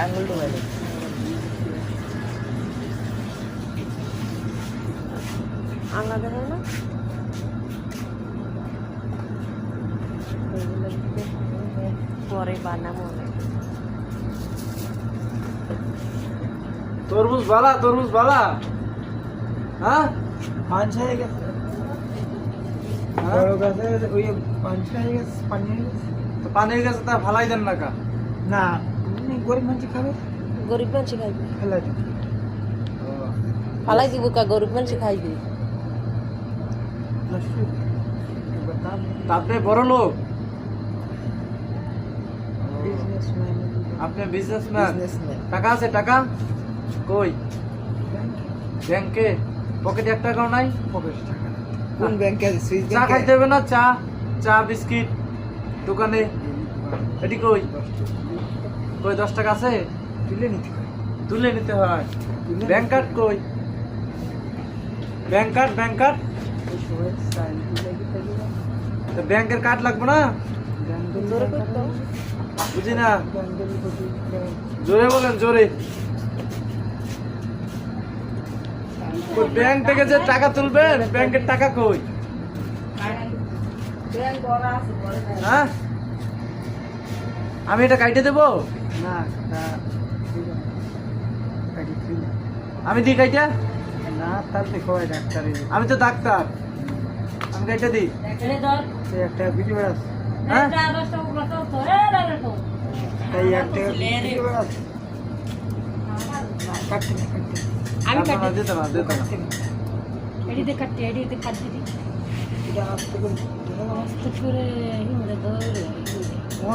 আঙুল তো ভালো আঙা দেবে না পরে বানাবো তরমুজ বালা হ্যাঁ পাঁচ হয়ে গেছে বড় গাছে ওই পাঁচ হয়ে গেছে পানি হয়ে গেছে তা ফালাই দেন না কা না গরিব মানুষ খাবে গরিব মানুষ খাইবে ফেলাই দেন ফালাই দিব কা গরিব মানুষ খাইবে আপনি বড় লোক আপনি বিজনেসম্যান টাকা আছে টাকা কই ব্যাংকে পকেটে 1 টাকাও নাই পকেটে টাকা কোন ব্যাংকে সুইস চা ব্যাংকে খাইতে হবে না চা বিস্কিট দোকানে এটি কই 10 টাকা আছে তুলে নিতে হয় ব্যাংক কার্ড কই ব্যাংক কার্ড ব্যাংকের কার্ড লাগবে না বুঝি না জোরে বলেন জোরে ব্যাংক থেকে যে টাকা তুলবেন ব্যাংকের টাকা কই হ্যাঁ আমি এটা কাইটে দেবো না আমি দিই কাইটা না তার দেখো ডাক্তার আমি তো ডাক্তার আমি কাইটে দিই একটা ভিডিও আছে হ্যাঁ তাই একটা ভিডিও আছে কাটতে আমি দিতে না এডিতে কাটতে দিই এটা আস্তে করে আস্তে করে হিন্দে ধরে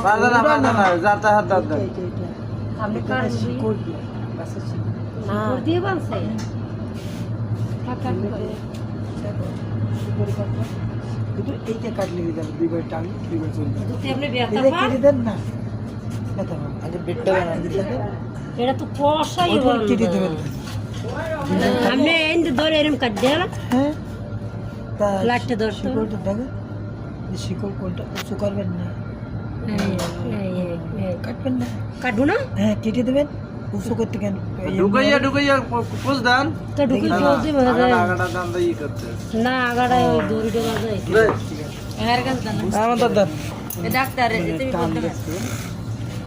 বাঁধা না যাতা হাত দাঁত দেন আপনি কাটবি করবি বাসা ছিল না দিয়ে বানছে কাট কিন্তু এইটা কাটলে যাবে দুইবার টানি দুইবার চলবে তুই আপনি ব্যথা এটা পান কেটে দেন না ব্যথা পান আগে বেডটা বানান দিতে এটা তো কষাই ওটা কেটে দেবেন আপনি এন্ড ধরে এরম কাট দেন হ্যাঁ তা লাটটা ধরতো। শিকড়টা দেখো এই শিকড় কোনটা উঁচু করবেন না কাটবেন না কাটবো না হ্যাঁ কেটে দেবেন উঁচু করতে কেন ঢুকাইয়া পুষ দেন তো ঢুকে জলদি হয়ে যায় আগাটা দান দিয়ে করতে না আগাড়া ওই দড়িটা বাজায় রে এর কাছে আমার দাদা ডাক্তার টান দিচ্ছে